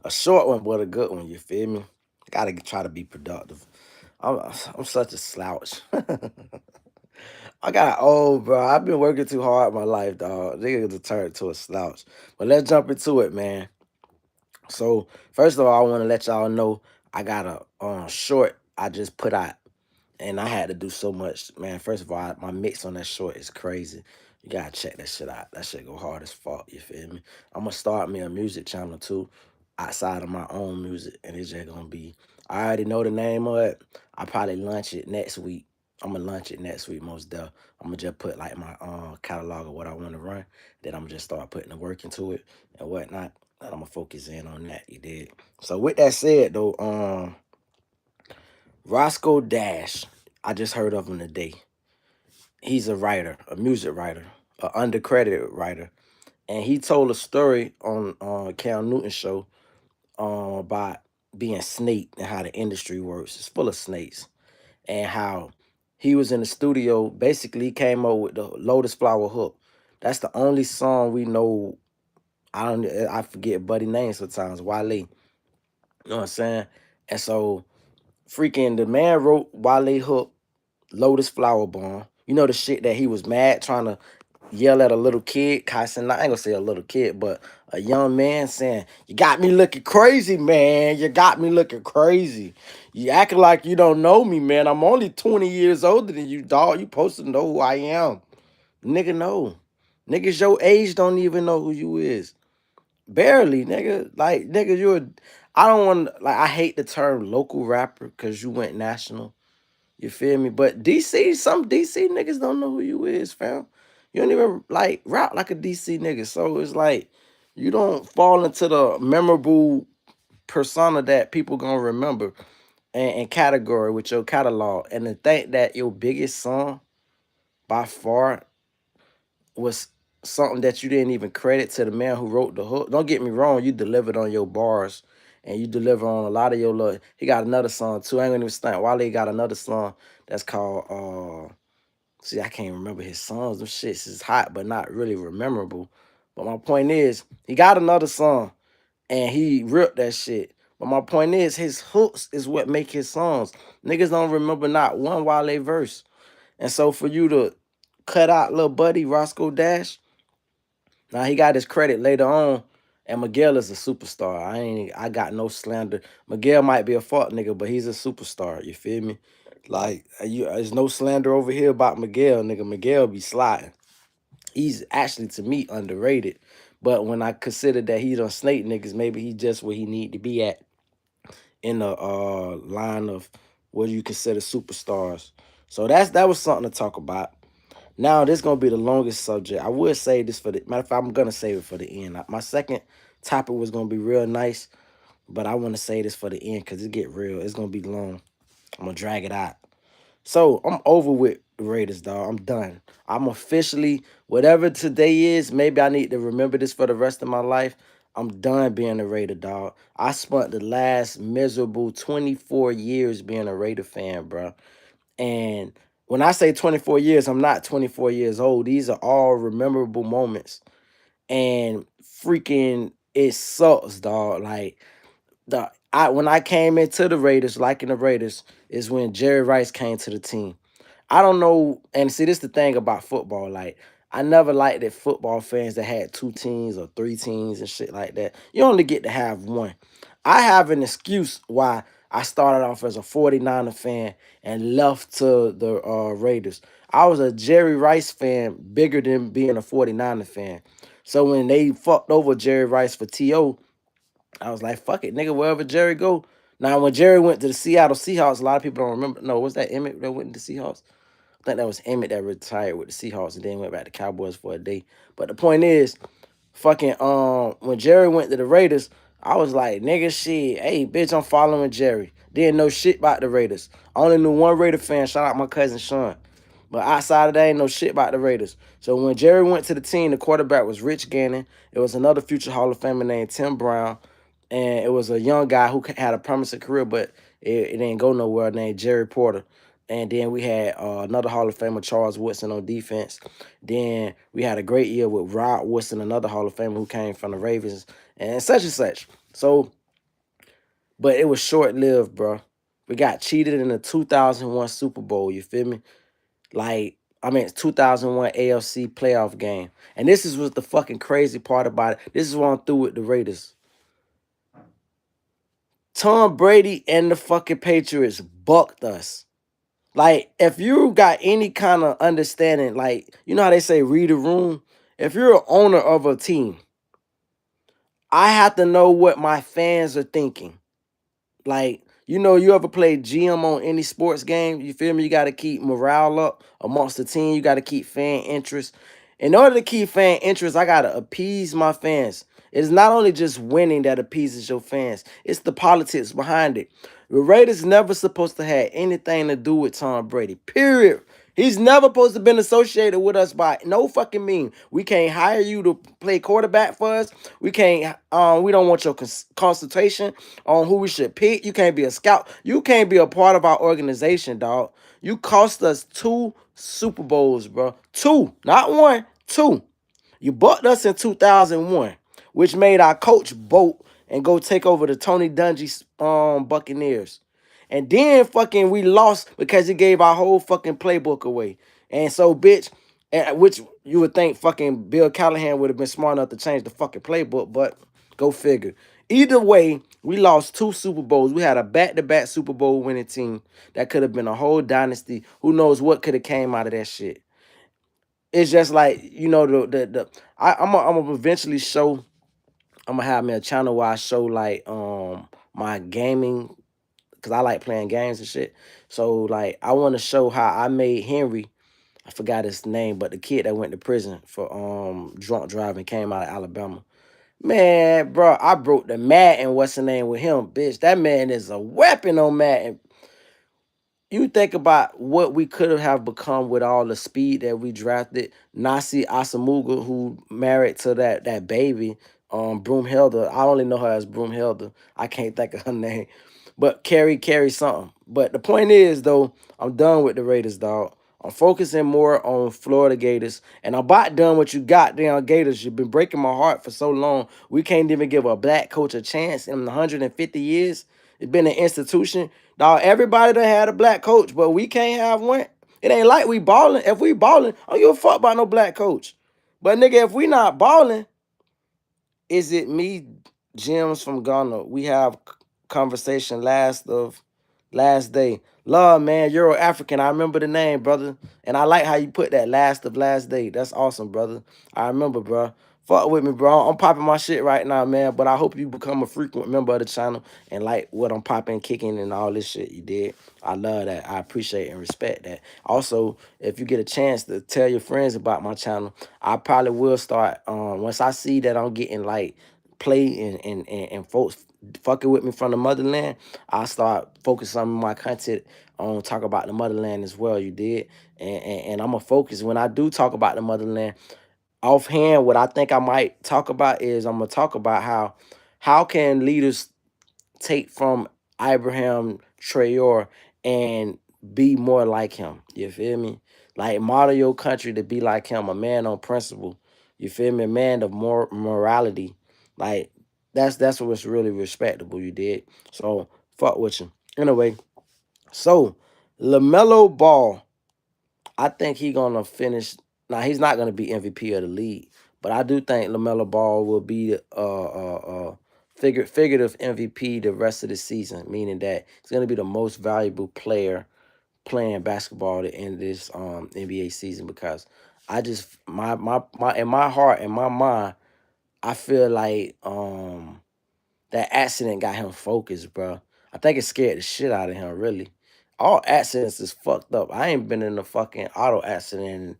A short one, but a good one. You feel me? Gotta try to be productive. I'm such a slouch. I got old, bro. I've been working too hard in my life, dog. Nigga to turn to a slouch. But let's jump into it, man. So first of all, I want to let y'all know I got a short I just put out, and I had to do so much, man. First of all, my mix on that short is crazy. You gotta check that shit out. That shit go hard as fuck. You feel me? I'm gonna start me a music channel too, outside of my own music, and it's just gonna be. I already know the name of it. I probably launch it next week. I'm gonna launch it next week, most def. I'm gonna just put like my catalog of what I want to run. Then I'm gonna just start putting the work into it and whatnot. And I'm gonna focus in on that. You did. So with that said, though, Roscoe Dash, I just heard of him today. He's a writer, a music writer, an undercredited writer, and he told a story on Cam Newton show about being snake and how the industry works. It's full of snakes, and how he was in the studio. Basically, he came up with the Lotus Flower hook. That's the only song we know. I forget Buddy name sometimes. Wale, you know what I'm saying? And so freaking the man wrote Wale hook, Lotus Flower Bomb. You know the shit that he was mad trying to yell at a little kid, cussing. I ain't gonna say a little kid, but a young man saying, "You got me looking crazy, man. You got me looking crazy. You acting like you don't know me, man. I'm only 20 years older than you, dog. You supposed to know who I am. Nigga, no. Niggas your age don't even know who you is. Barely, nigga. Like, nigga, I don't want, like, I hate the term local rapper because you went national. You feel me? But DC, some DC niggas don't know who you is, fam. You don't even like rap like a DC nigga. So it's like you don't fall into the memorable persona that people gonna remember and category with your catalog. And to think that your biggest song by far was something that you didn't even credit to the man who wrote the hook. Don't get me wrong, you delivered on your bars and you deliver on a lot of your love. He got another song too. I ain't gonna even stunt. Wale got another song that's called see, I can't remember his songs. Them shits is hot, but not really memorable. But my point is, he got another song and he ripped that shit. But my point is, his hooks is what make his songs. Niggas don't remember not one Wale verse. And so for you to cut out little buddy Roscoe Dash, now he got his credit later on, and Miguel is a superstar. I got no slander. Miguel might be a fuck nigga, but he's a superstar. You feel me? Like there's no slander over here about Miguel, nigga. Miguel be sliding. He's actually to me underrated. But when I consider that he done snake niggas, maybe he just where he need to be at in the line of what you consider superstars. So that was something to talk about. Now this gonna be the longest subject. I would say this for the matter of fact, I'm gonna save it for the end. My second topic was gonna be real nice, but I want to say this for the end because it get real. It's gonna be long. I'm gonna drag it out. So I'm over with the Raiders, dog. I'm done. I'm officially whatever today is. Maybe I need to remember this for the rest of my life. I'm done being a Raider, dog. I spent the last miserable 24 years being a Raider fan, bro. And when I say 24 years, I'm not 24 years old. These are all rememberable moments. And freaking it sucks, dog. Like when I came into the Raiders, liking the Raiders, is when Jerry Rice came to the team. I don't know, and see, this the thing about football. Like, I never liked that football fans that had two teams or three teams and shit like that. You only get to have one. I have an excuse why I started off as a 49er fan and left to the Raiders. I was a Jerry Rice fan bigger than being a 49er fan. So when they fucked over Jerry Rice for T.O., I was like, fuck it, nigga, wherever Jerry go. Now, when Jerry went to the Seattle Seahawks, a lot of people don't remember. No, was that Emmett that went to the Seahawks? I think that was Emmett that retired with the Seahawks and then went back to Cowboys for a day. But the point is, fucking when Jerry went to the Raiders, I was like, nigga, shit, hey, bitch, I'm following Jerry. Didn't know shit about the Raiders. I only knew one Raider fan. Shout out my cousin Sean. But outside of that, ain't no shit about the Raiders. So when Jerry went to the team, the quarterback was Rich Gannon. It was another future Hall of Famer named Tim Brown. And it was a young guy who had a promising career, but it didn't go nowhere, named Jerry Porter. And then we had another Hall of Famer, Charles Woodson, on defense. Then we had a great year with Rod Woodson, another Hall of Famer who came from the Ravens, and such and such. So but it was short lived, bro. We got cheated in the 2001 Super Bowl. You feel me? Like, I mean, 2001 AFC playoff game. And this is what's the fucking crazy part about it. This is what I'm through with the Raiders. Tom Brady and the fucking Patriots bucked us. Like, if you got any kind of understanding, like, you know how they say read a room? If you're an owner of a team, I have to know what my fans are thinking. Like, you ever play GM on any sports game? You feel me? You got to keep morale up amongst the team. You got to keep fan interest. In order to keep fan interest, I got to appease my fans. It's not only just winning that appeases your fans, it's the politics behind it. The Raiders never supposed to have anything to do with Tom Brady, period. He's never supposed to been associated with us by no fucking mean. We can't hire you to play quarterback for us. We can't. We don't want your consultation on who we should pick. You can't be a scout. You can't be a part of our organization, dog. You cost us 2 Super Bowls, bro. Two, not one, two. You bucked us in 2001, which made our coach bolt and go take over the Tony Dungy Buccaneers. And then fucking we lost because he gave our whole fucking playbook away. And so, bitch, which you would think fucking Bill Callahan would have been smart enough to change the fucking playbook, but go figure. Either way, we lost 2 Super Bowls. We had a back-to-back Super Bowl winning team that could have been a whole dynasty. Who knows what could have came out of that shit? It's just like, I'm gonna eventually show. I'm gonna have me a channel where I show like my gaming, because I like playing games and shit. So like I want to show how I made Henry. I forgot his name, but the kid that went to prison for drunk driving came out of Alabama. Man, bro, I broke the Madden. What's the name with him, bitch? That man is a weapon on Madden. You think about what we could have become with all the speed that we drafted. Nasi Asamuga, who married to that baby, Broomhilda. I only know her as Broomhilda. I can't think of her name. But Carrie something. But the point is, though, I'm done with the Raiders, dog. I'm focusing more on Florida Gators. And I'm about done with you goddamn Gators. You've been breaking my heart for so long. We can't even give a black coach a chance in 150 years. It's been an institution. Dog, everybody done had a black coach, but we can't have one. It ain't like we balling. If we balling, I don't give a fuck about no black coach. But nigga, if we not balling, is it me, Jims from Ghana? We have conversation last day. Love, man, Euro African. I remember the name, brother. And I like how you put that last of last day. That's awesome, brother. I remember, bro. Fuck with me, bro. I'm popping my shit right now, man. But I hope you become a frequent member of the channel and like what I'm popping, kicking, and all this shit you did. I love that. I appreciate and respect that. Also, if you get a chance to tell your friends about my channel, I probably will start once I see that I'm getting like play and folks fucking with me from the motherland, I start focusing on my content on talk about the motherland as well. You did, and I'm gonna focus when I do talk about the motherland. Offhand, what I think I might talk about is I'm gonna talk about how can leaders take from Abraham Traore and be more like him. You feel me? Like model your country to be like him, a man on principle. You feel me? A man of more morality. Like that's what's really respectable. You did. So fuck with you. Anyway, so LaMelo Ball, I think he gonna finish. Now he's not gonna be MVP of the league, but I do think LaMelo Ball will be figurative MVP the rest of the season, meaning that he's gonna be the most valuable player playing basketball at the end of this NBA season, because I just my in my heart and my mind, I feel like that accident got him focused, bro. I think it scared the shit out of him, really. All accidents is fucked up. I ain't been in a fucking auto accident in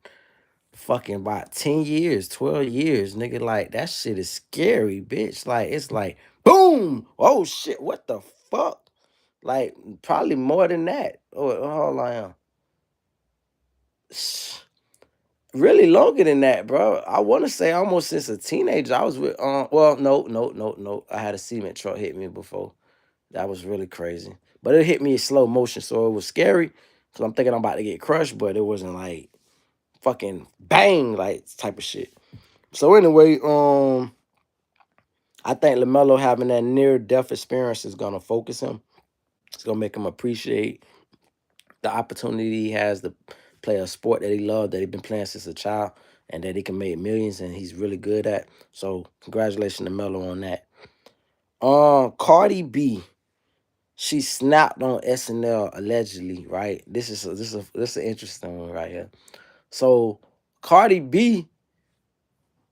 fucking about 10 years, 12 years, nigga. Like, that shit is scary, bitch. Like, it's like, boom! Oh, shit, what the fuck? Like, probably more than that. Oh, hold on. Really longer than that, bro. I want to say almost since a teenager. I was with, well, no. I had a cement truck hit me before. That was really crazy. But it hit me in slow motion, so it was scary. Because I'm thinking I'm about to get crushed, but it wasn't like fucking bang, like type of shit. So anyway, I think LaMelo having that near death experience is gonna focus him. It's gonna make him appreciate the opportunity he has to play a sport that he loved, that he been playing since a child, and that he can make millions, and he's really good at. So congratulations to Melo on that. Cardi B, she snapped on SNL allegedly, right? This is an interesting one right here. So Cardi B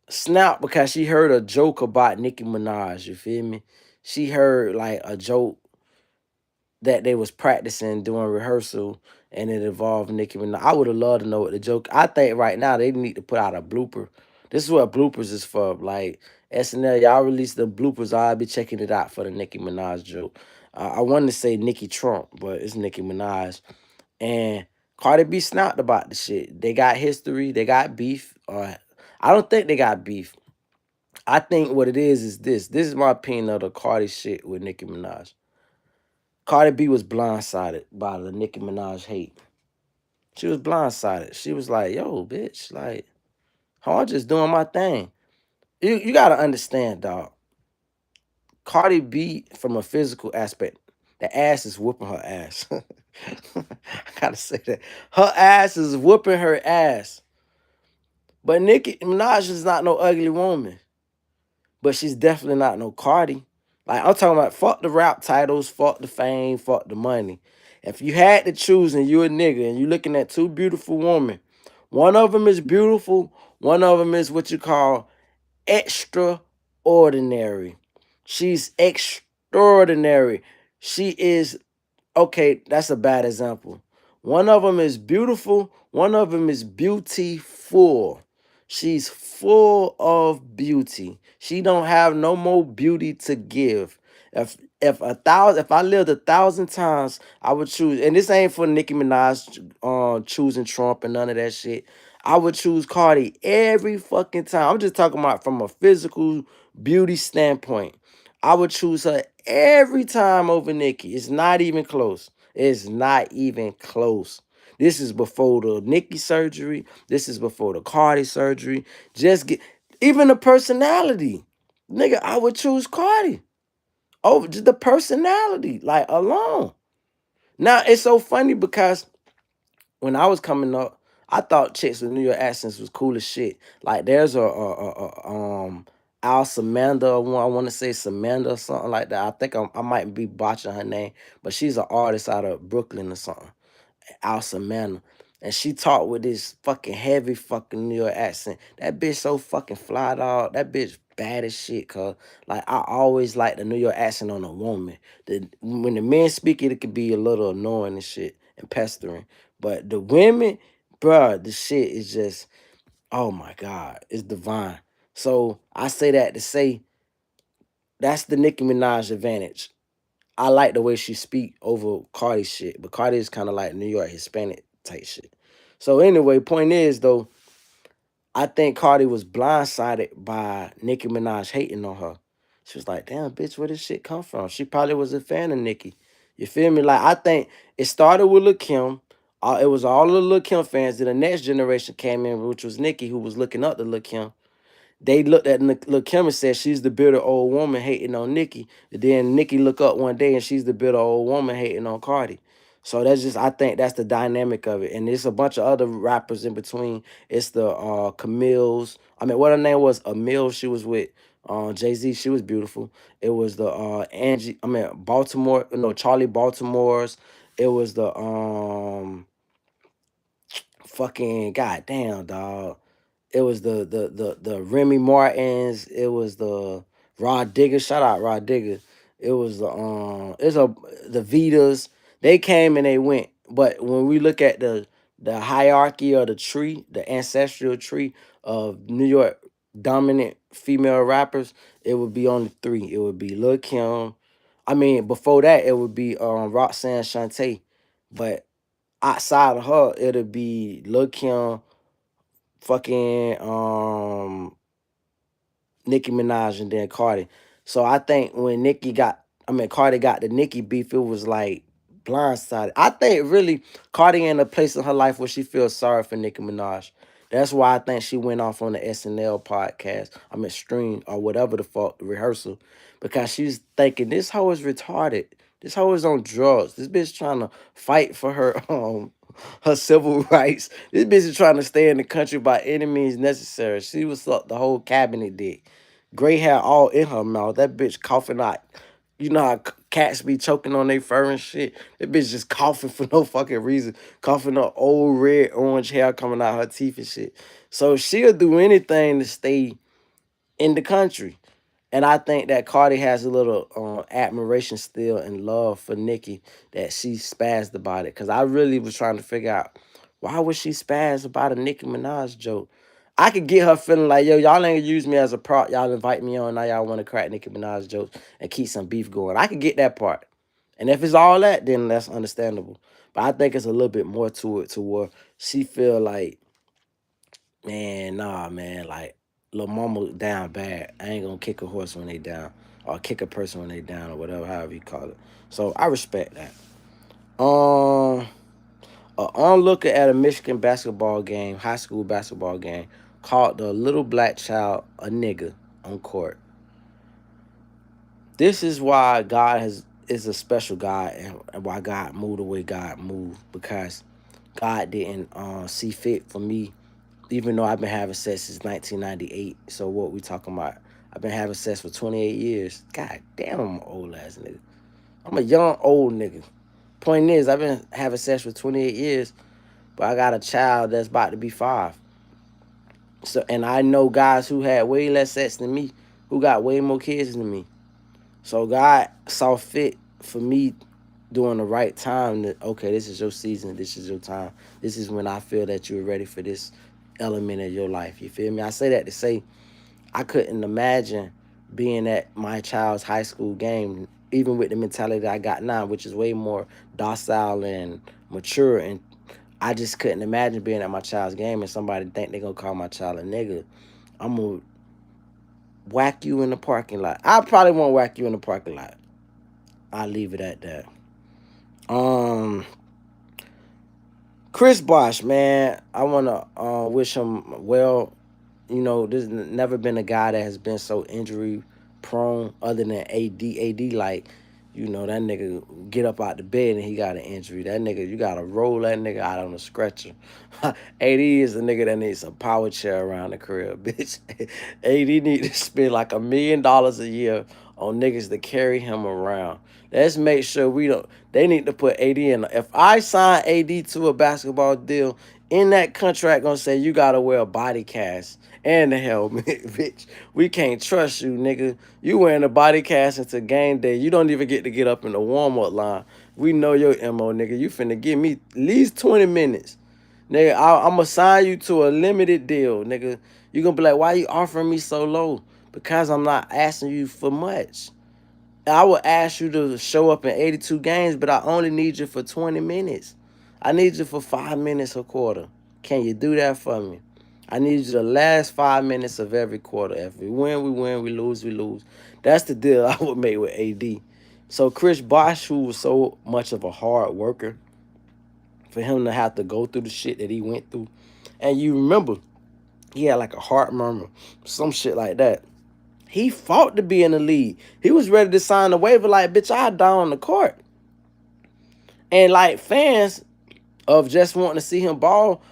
snapped because she heard a joke about Nicki Minaj. You feel me? She heard like a joke that they was practicing doing rehearsal, and it involved Nicki Minaj. I would have loved to know what the joke. I think right now they need to put out a blooper. This is what bloopers is for. Like SNL, y'all release the bloopers. I'll be checking it out for the Nicki Minaj joke. I wanted to say Nicki Trump, but it's Nicki Minaj. And Cardi B snapped about the shit. They got history. They got beef. I don't think they got beef. I think what it is this. This is my opinion of the Cardi shit with Nicki Minaj. Cardi B was blindsided by the Nicki Minaj hate. She was blindsided. She was like, yo, bitch, like, I'm just doing my thing. You gotta understand, dog. Cardi B, from a physical aspect, the ass is whooping her ass. I gotta say that. Her ass is whooping her ass. But Nicki Minaj is not no ugly woman. But she's definitely not no Cardi. Like, I'm talking about fuck the rap titles, fuck the fame, fuck the money. If you had to choose and you a nigga and you looking at two beautiful women, one of them is beautiful, one of them is what you call extraordinary. She's extraordinary. She is okay, that's a bad example. One of them is beautiful, one of them is beautiful. She's full of beauty. She don't have no more beauty to give. If I lived 1,000 times, I would choose, and this ain't for Nicki Minaj choosing Trump and none of that shit. I would choose Cardi every fucking time. I'm just talking about from a physical beauty standpoint. I would choose her every time over Nicki. It's not even close. It's not even close. This is before the Nicki surgery. This is before the Cardi surgery. Just get even the personality. Nigga, I would choose Cardi over just the personality, like alone. Now it's so funny because when I was coming up, I thought chicks with New York accents was cool as shit. Like there's Al Samanda one, I want to say Samanda or something like that. I think I might be botching her name, but she's an artist out of Brooklyn or something. Alsamana. And she talked with this fucking heavy fucking New York accent. That bitch so fucking fly, dog. That bitch bad as shit, cuz. Like, I always like the New York accent on a woman. When the men speak it, it could be a little annoying and shit and pestering. But the women, bruh, the shit is just, oh my God, it's divine. So I say that to say that's the Nicki Minaj advantage. I like the way she speak over Cardi shit, but Cardi is kind of like New York Hispanic type shit. So anyway, point is though, I think Cardi was blindsided by Nicki Minaj hating on her. She was like, "Damn, bitch, where this shit come from?" She probably was a fan of Nicki. You feel me? Like I think it started with Lil Kim. It was all the Lil Kim fans. Then the next generation came in, which was Nicki, who was looking up to Lil Kim. They looked at Lil Kim and said she's the bitter old woman hating on Nicki. Then Nicki look up one day and she's the bitter old woman hating on Cardi. So that's just I think that's the dynamic of it. And there's a bunch of other rappers in between. It's the Camille's. I mean, what her name was? Emil. She was with Jay-Z. She was beautiful. It was the Angie. I mean Baltimore. No, Charlie Baltimore's. It was the fucking goddamn dog. It was the Remy Martins. It was the Rod Digger. Shout out Rod Digger. It was the Vitas. They came and they went. But when we look at the hierarchy of the tree, the ancestral tree of New York dominant female rappers, it would be only three. It would be Lil Kim. I mean, before that, it would be Roxanne Shante. But outside of her, it'll be Lil Kim, fucking Nicki Minaj, and then Cardi. So I think when Cardi got the Nicki beef, it was like blindsided. I think really Cardi in a place in her life where she feels sorry for Nicki Minaj. That's why I think she went off on the SNL podcast. I mean, stream or whatever the fuck, the rehearsal, because she's thinking this hoe is retarded. This hoe is on drugs. This bitch trying to fight for her her civil rights. This bitch is trying to stay in the country by any means necessary. She was up the whole cabinet dick. Gray hair all in her mouth. That bitch coughing out. You know how cats be choking on their fur and shit? That bitch just coughing for no fucking reason. Coughing up old red, orange hair coming out her teeth and shit. So she'll do anything to stay in the country. And I think that Cardi has a little admiration still and love for Nicki that she spazzed about it. Because I really was trying to figure out why would she spaz about a Nicki Minaj joke? I could get her feeling like, yo, y'all ain't use me as a prop. Y'all invite me on. Now y'all want to crack Nicki Minaj jokes and keep some beef going. I could get that part. And if it's all that, then that's understandable. But I think it's a little bit more to it to where she feel like, man, nah, man, like little mama down bad. I ain't gonna kick a horse when they down, or kick a person when they down, or whatever, however you call it. So I respect that. Um, a onlooker at a Michigan basketball game, high school basketball game, called the little black child a nigga on court. This is why God is a special God, and why God moved the way God moved, because God didn't see fit for me, even though I've been having sex since 1998. So what we talking about? I've been having sex for 28 years. God damn, I'm an old ass nigga. I'm a young old nigga. Point is, I've been having sex for 28 years, but I got a child that's about to be 5. So, and I know guys who had way less sex than me, who got way more kids than me. So God saw fit for me during the right time that, okay, this is your season, this is your time. This is when I feel that you're ready for this element of your life. You feel me? I say that to say I couldn't imagine being at my child's high school game, even with the mentality that I got now, which is way more docile and mature. And I just couldn't imagine being at my child's game and somebody think they're gonna call my child a nigga. I'm gonna whack you in the parking lot. I probably won't whack you in the parking lot. I'll leave it at that. Um, Chris Bosh, man, I wanna wish him well. You know, there's never been a guy that has been so injury prone other than AD. AD, like, you know, that nigga get up out the bed and he got an injury. That nigga, you gotta roll that nigga out on a stretcher. AD is the nigga that needs a power chair around the crib, bitch. AD need to spend like $1 million a year on niggas to carry him around. Let's make sure we don't. They need to put AD in. If I sign AD to a basketball deal, in that contract gonna say you gotta wear a body cast and the helmet, bitch. We can't trust you, nigga. You wearing a body cast into game day. You don't even get to get up in the warm-up line. We know your MO, nigga. You finna give me at least 20 minutes. Nigga, I'm gonna sign you to a limited deal, nigga. You gonna be like, why you offering me so low? Because I'm not asking you for much. I would ask you to show up in 82 games, but I only need you for 20 minutes. I need you for 5 minutes a quarter. Can you do that for me? I need you the last 5 minutes of every quarter. If we win, we win. We lose, we lose. That's the deal I would make with AD. So Chris Bosh, who was so much of a hard worker, for him to have to go through the shit that he went through. And you remember, he had like a heart murmur, some shit like that. He fought to be in the league. He was ready to sign the waiver like, bitch, I die on the court. And like fans of just wanting to see him ball,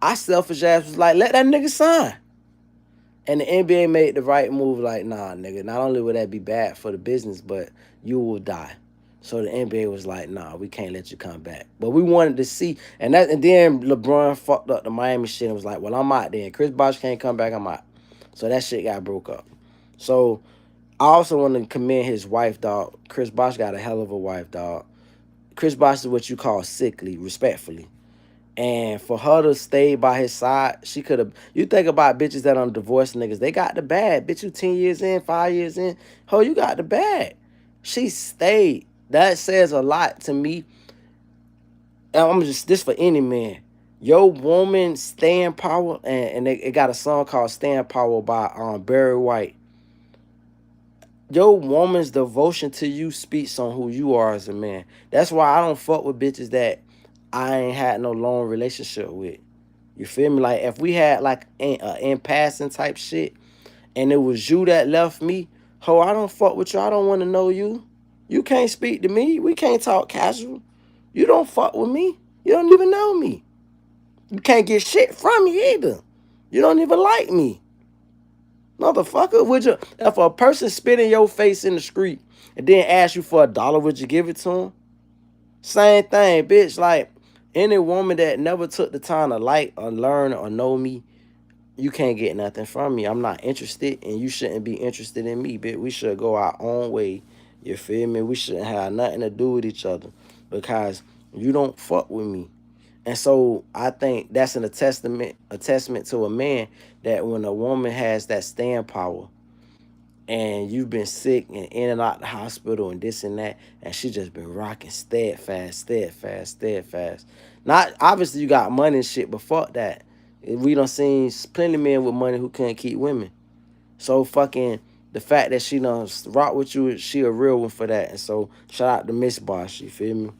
I selfish ass was like, let that nigga sign. And the NBA made the right move like, nah, nigga, not only would that be bad for the business, but you will die. So the NBA was like, nah, we can't let you come back. But we wanted to see, and then LeBron fucked up the Miami shit and was like, well, I'm out then. Chris Bosh can't come back, I'm out. So that shit got broke up. So I also want to commend his wife, dog. Chris Bosh got a hell of a wife, dog. Chris Bosh is what you call sickly, respectfully. And for her to stay by his side, she could have. You think about bitches that on divorced niggas, they got the bag. Bitch, you 10 years in, 5 years in, ho, you got the bag. She stayed. That says a lot to me. And I'm just this for any man. Your woman stay in power, and it got a song called "Stay in Power" by Barry White. Your woman's devotion to you speaks on who you are as a man. That's why I don't fuck with bitches that I ain't had no long relationship with. You feel me? Like if we had like in passing type shit, and it was you that left me, ho, I don't fuck with you. I don't want to know you. You can't speak to me. We can't talk casual. You don't fuck with me. You don't even know me. You can't get shit from me either. You don't even like me. Motherfucker, would you, if a person spit in your face in the street and then ask you for $1, would you give it to him? Same thing, bitch. Like, any woman that never took the time to like or learn or know me, you can't get nothing from me. I'm not interested, and you shouldn't be interested in me, bitch. We should go our own way. You feel me? We shouldn't have nothing to do with each other because you don't fuck with me. And so I think that's a testament to a man that when a woman has that stand power and you've been sick and in and out the hospital and this and that, and she just been rocking steadfast, steadfast, steadfast. Not obviously you got money and shit, but fuck that. We done seen plenty of men with money who couldn't keep women. So fucking the fact that she done rock with you, she a real one for that. And so shout out to Miss Boss, you feel me?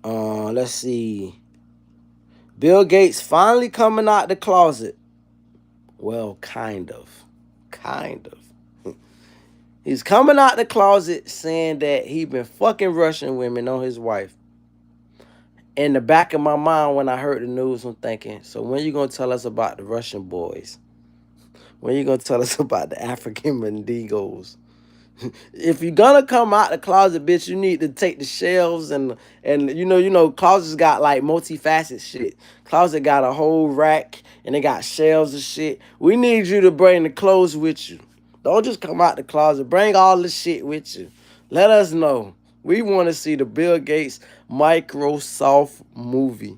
Let's see. Bill Gates finally coming out the closet. Well, kind of. Kind of. He's coming out the closet saying that he been fucking Russian women on his wife. In the back of my mind when I heard the news, I'm thinking, so when you gonna tell us about the Russian boys? When you gonna tell us about the African Mendigos? If you're gonna come out the closet, bitch, you need to take the shelves and closets got like multifaceted shit. Closet got a whole rack and they got shelves and shit. We need you to bring the clothes with you. Don't just come out the closet. Bring all the shit with you. Let us know. We want to see the Bill Gates Microsoft movie.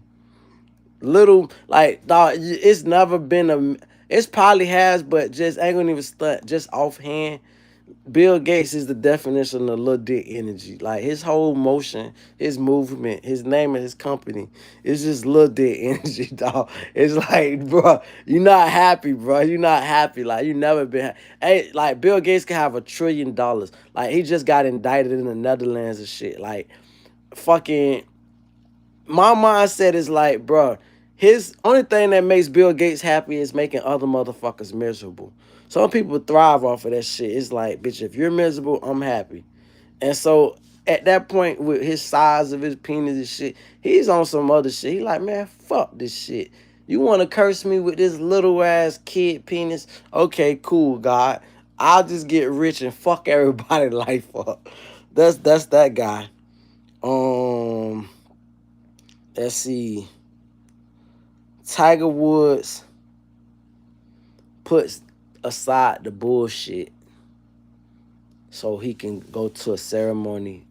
Little like dog, it's never been a. It's probably has, but just ain't gonna even stunt. Just offhand, Bill Gates is the definition of little dick energy. Like his whole motion, his movement, his name of his company is just little dick energy, dog. It's like, bro, you're not happy, bro. You're not happy. Like you never been. Hey, like Bill Gates can have $1 trillion. Like he just got indicted in the Netherlands and shit. Like fucking, my mindset is like, bro, his only thing that makes Bill Gates happy is making other motherfuckers miserable. Some people thrive off of that shit. It's like, bitch, if you're miserable, I'm happy. And so at that point, with his size of his penis and shit, he's on some other shit. He like, man, fuck this shit. You want to curse me with this little ass kid penis? Okay, cool, God. I'll just get rich and fuck everybody life up. That's that guy. Um, let's see. Tiger Woods puts aside the bullshit so he can go to a ceremony.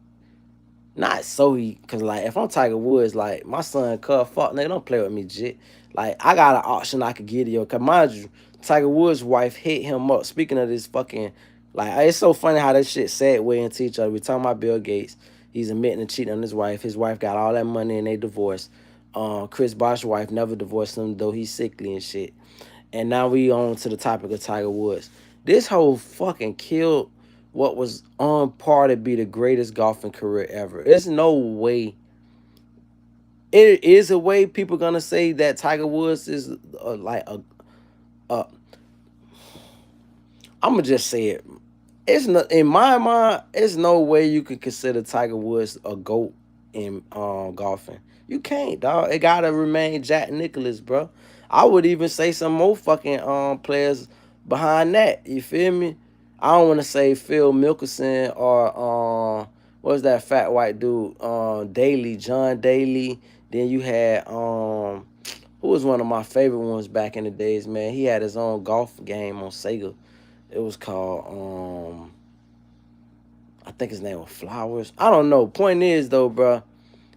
Not so he, cause like if I'm Tiger Woods, like my son Cub, fuck nigga, don't play with me, jit. Like I got an option I could give you. Cause mind you, Tiger Woods' wife hit him up. Speaking of this fucking, like it's so funny how that shit segue into each other. We talking about Bill Gates. He's admitting to cheating on his wife. His wife got all that money and they divorced. Chris Bosh's wife never divorced him though he's sickly and shit. And now we on to the topic of Tiger Woods. This whole fucking killed what was on par to be the greatest golfing career ever. There's no way. It is a way people gonna say that Tiger Woods is like a. I'm gonna just say it. It's not in my mind. It's no way you could consider Tiger Woods a GOAT in golfing. You can't, dog. It gotta remain Jack Nicklaus, bro. I would even say some more fucking players behind that. You feel me? I don't want to say Phil Mickelson or what's that fat white dude? Daly, John Daly. Then you had who was one of my favorite ones back in the days, man. He had his own golf game on Sega. It was called I think his name was Flowers. I don't know. Point is though, bro,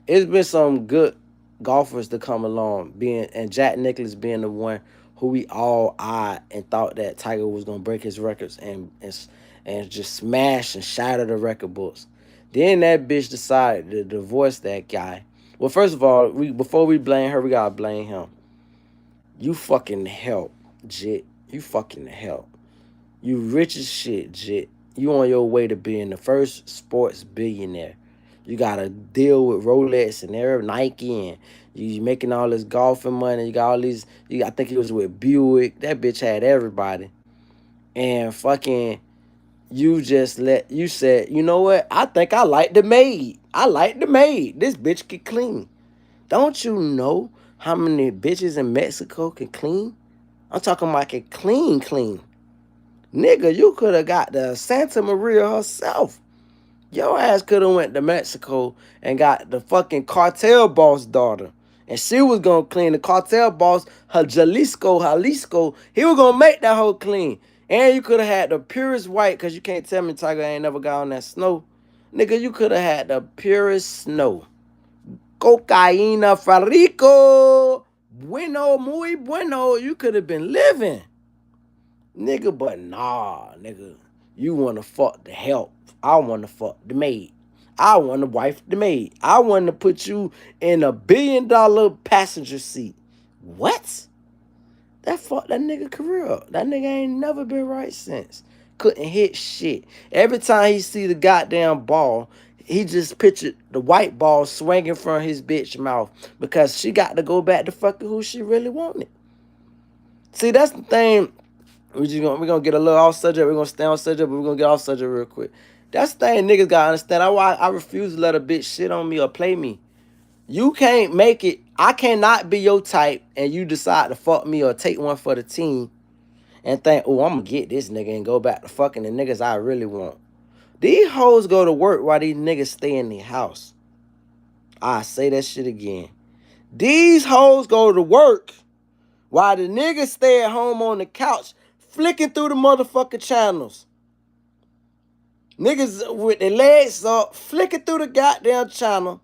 it's been some good golfers to come along, and Jack Nicklaus being the one who we all eyed and thought that Tiger was gonna break his records and just smash and shatter the record books. Then that bitch decided to divorce that guy. Well, first of all, before we blame her, we gotta blame him. You fucking help, Jit. You fucking help. You rich as shit, Jit. You on your way to being the first sports billionaire. You gotta deal with Rolex and Nike, and you making all this golfing money. You got all these. I think he was with Buick. That bitch had everybody. And fucking, you said, you know what? I think I like the maid. I like the maid. This bitch can clean. Don't you know how many bitches in Mexico can clean? I'm talking about can clean. Nigga, you could have got the Santa Maria herself. Your ass could have went to Mexico and got the fucking cartel boss daughter. And she was going to clean. The cartel boss, her Jalisco, he was going to make that hoe clean. And you could have had the purest white, because you can't tell me Tiger ain't never got on that snow. Nigga, you could have had the purest snow. Cocaína Farico. Bueno, muy bueno. You could have been living. Nigga, but nah, nigga. You want to fuck the help. I want to fuck the maid. I want to wife the maid. I want to put you in a $1 billion passenger seat. What? That fucked that nigga career up. That nigga ain't never been right since. Couldn't hit shit. Every time he see the goddamn ball, he just pictured the white ball swinging from his bitch mouth because she got to go back to fucking who she really wanted. See, that's the thing. We're gonna get a little off subject. We're gonna stay on subject, but we're gonna get off subject real quick. That's the thing niggas gotta understand. I refuse to let a bitch shit on me or play me. You can't make it. I cannot be your type and you decide to fuck me or take one for the team and think, oh, I'm gonna get this nigga and go back to fucking the niggas I really want. These hoes go to work while these niggas stay in their house. I say that shit again. These hoes go to work while the niggas stay at home on the couch flicking through the motherfucking channels. Niggas with their legs up, flicking through the goddamn channel.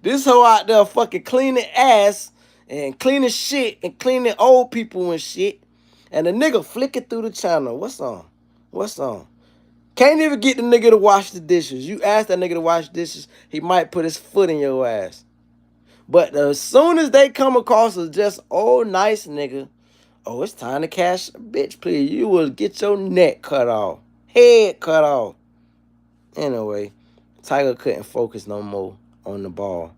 This hoe out there fucking cleaning ass and cleaning shit and cleaning old people and shit. And the nigga flicking through the channel. What's on? What's on? Can't even get the nigga to wash the dishes. You ask that nigga to wash dishes, he might put his foot in your ass. But as soon as they come across as just old nice nigga, oh, it's time to cash. Bitch, please, you will get your neck cut off. Head cut off. Anyway, Tiger couldn't focus no more on the ball.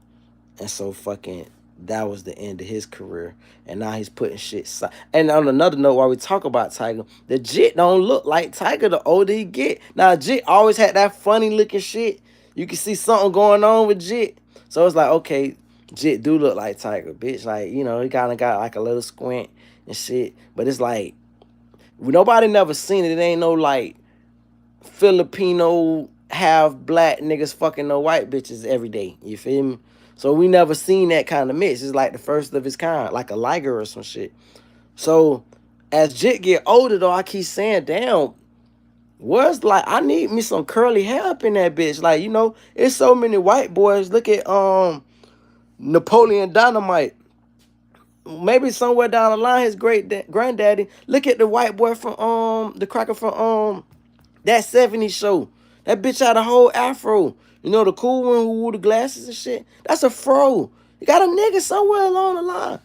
And so fucking that was the end of his career. And now he's putting shit. And on another note, while we talk about Tiger, the Jit don't look like Tiger the older he get. Now, Jit always had that funny looking shit. You can see something going on with Jit. So it's like, okay, Jit do look like Tiger, bitch. Like, you know, he kind of got like a little squint and shit. But it's like, nobody never seen it. It ain't no like Filipino half black niggas fucking no white bitches every day. You feel me? So we never seen that kind of mix. It's like the first of its kind, like a Liger or some shit. So as Jit get older though, I keep saying, damn, where's like I need me some curly hair up in that bitch. Like, you know, it's so many white boys. Look at Napoleon Dynamite. Maybe somewhere down the line, his great granddaddy. Look at the white boy from the cracker from that 70s show. That bitch had a whole afro. You know, the cool one who wore the glasses and shit? That's a fro. You got a nigga somewhere along the line.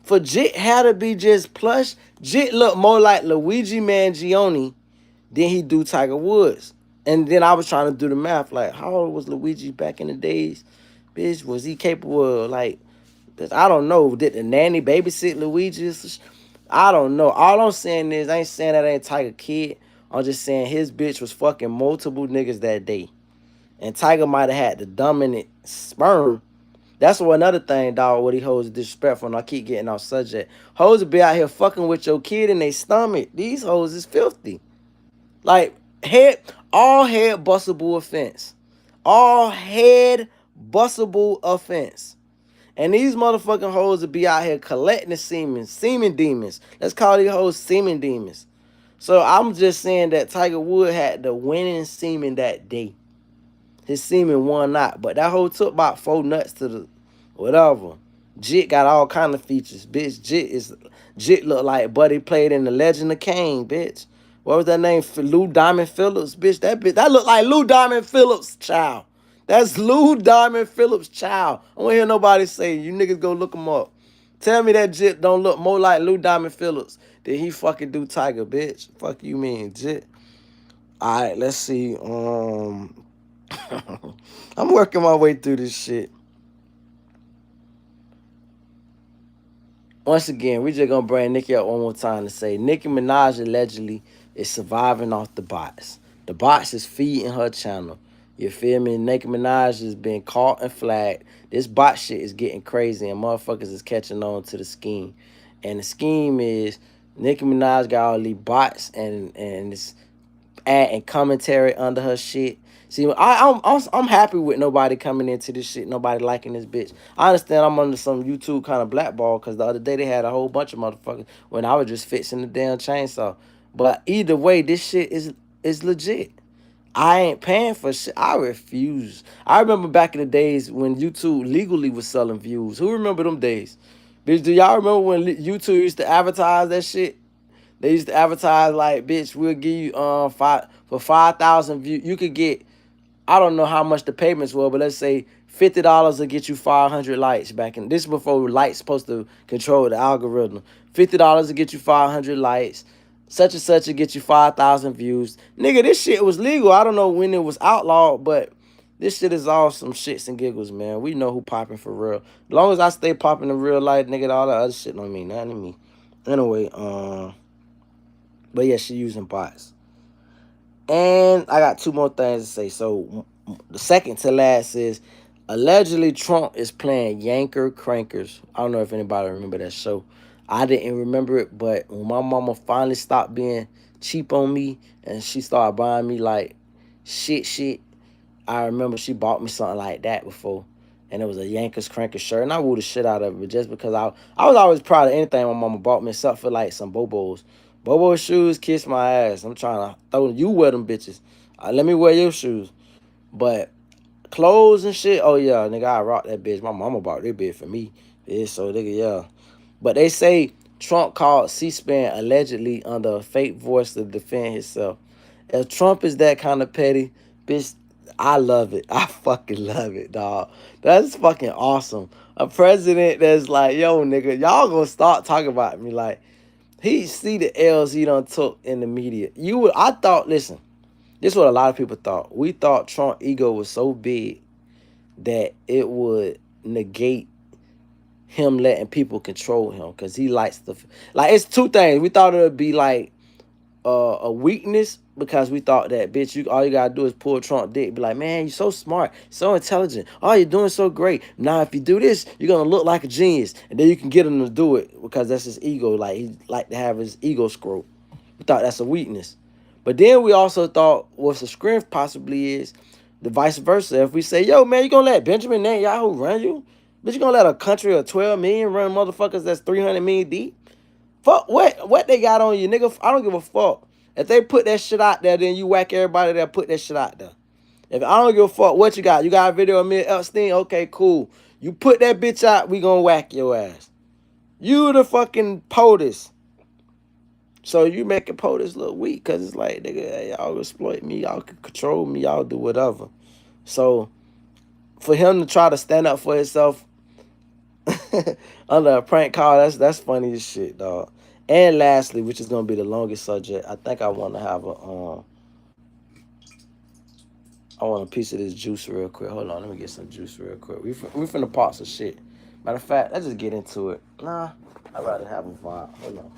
For Jit had to be just plush. Jit looked more like Luigi Mangione than he do Tiger Woods. And then I was trying to do the math. Like, how old was Luigi back in the days? Bitch, was he capable of, like, I don't know. Did the nanny babysit Luigi? I don't know. All I'm saying is, I ain't saying that ain't Tiger kid. I'm just saying his bitch was fucking multiple niggas that day. And Tiger might have had the dominant sperm. That's what another thing, dog, what he holds disrespectful, and I keep getting off subject. Hoes will be out here fucking with your kid in their stomach. These hoes is filthy. Like, all head bustable offense. All head bustable offense. And these motherfucking hoes will be out here collecting the semen demons. Let's call these hoes semen demons. So I'm just saying that Tiger Woods had the winning semen that day. His semen won out. But that hoe took about 4 nuts to the whatever. Jit got all kind of features, bitch. Jit look like Buddy played in The Legend of Kane, bitch. What was that name? Lou Diamond Phillips, bitch. That look like Lou Diamond Phillips' child. That's Lou Diamond Phillips' child. I don't hear nobody say, you niggas go look him up. Tell me that Jit don't look more like Lou Diamond Phillips than he fucking do Tiger, bitch. Fuck you mean, Jit. All right, let's see. I'm working my way through this shit. Once again, we just gonna bring Nicki up one more time to say Nicki Minaj allegedly is surviving off the bots. The bots is feeding her channel. You feel me? Nicki Minaj is being caught and flagged. This bot shit is getting crazy and motherfuckers is catching on to the scheme. And the scheme is Nicki Minaj got all these bots and it's adding commentary under her shit. See, I'm happy with nobody coming into this shit, nobody liking this bitch. I understand I'm under some YouTube kind of blackball because the other day they had a whole bunch of motherfuckers when I was just fixing the damn chainsaw. But either way, this shit is legit. I ain't paying for shit. I refuse. I remember back in the days when YouTube legally was selling views. Who remember them days? Bitch, do y'all remember when YouTube used to advertise that shit? They used to advertise like, bitch, we'll give you 5,000 views. You could get, I don't know how much the payments were, but let's say $50 will get you 500 likes back in. This is before likes supposed to control the algorithm. $50 will get you 500 likes. Such and such will get you 5,000 views. Nigga, this shit was legal. I don't know when it was outlawed, but this shit is all some shits and giggles, man. We know who popping for real. As long as I stay popping in real life, nigga, all that other shit don't mean nothing to me. Anyway, but yeah, she using bots. And I got two more things to say. So the second to last is allegedly Trump is playing Yanker Crankers. I don't know if anybody remember that show. I didn't remember it, but when my mama finally stopped being cheap on me and she started buying me like shit, I remember she bought me something like that before. And it was a Yankers Crankers shirt. And I wore the shit out of it just because I was always proud of anything my mama bought me, except for like some Bobos. Bobo shoes, kiss my ass. I'm trying to throw you wear them bitches. Let me wear your shoes. But clothes and shit, oh yeah, nigga, I rock that bitch. My mama bought that bitch for me. Yeah, so nigga, yeah. But they say Trump called C-SPAN allegedly under a fake voice to defend himself. If Trump is that kind of petty, bitch, I love it. I fucking love it, dog. That's fucking awesome. A president that's like, yo, nigga, y'all gonna start talking about me like, he see the L's he done took in the media. I thought, listen, this is what a lot of people thought. We thought Trump's ego was so big that it would negate him letting people control him because he likes the, like, it's two things. We thought it would be like a weakness because we thought that, bitch, all you gotta do is pull Trump dick, be like, man, you're so smart, so intelligent, oh, you're doing so great. Now if you do this, you're gonna look like a genius, and then you can get him to do it because that's his ego. Like, he like to have his ego scroll. We thought that's a weakness. But then we also thought what's a strength possibly is the vice versa. If we say, yo, man, you gonna let Benjamin Netanyahu run you? Bitch, you gonna let a country of 12 million run motherfuckers that's 300 million deep? Fuck what they got on you, nigga. I don't give a fuck. If they put that shit out there, then you whack everybody that put that shit out there. If I don't give a fuck what you got. You got a video of me Epstein? Okay, cool. You put that bitch out, we gonna whack your ass. You the fucking POTUS. So you making POTUS look weak because it's like, nigga, y'all exploit me, y'all can control me, y'all do whatever. So for him to try to stand up for himself under a prank call, that's funny as shit, dog. And lastly, which is gonna be the longest subject, I think I want to have I want a piece of this juice real quick. Hold on, let me get some juice real quick. We finna pop some shit. Matter of fact, let's just get into it. Nah, I'd rather have a vibe. Hold on.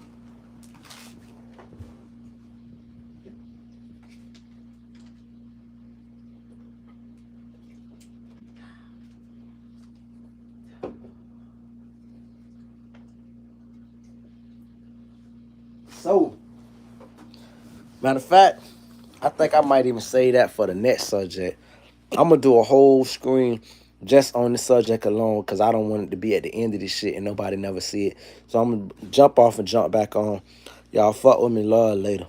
So, matter of fact, I think I might even say that for the next subject. I'm gonna do a whole screen just on the subject alone because I don't want it to be at the end of this shit and nobody never see it. So I'm gonna jump off and jump back on. Y'all fuck with me, love, later.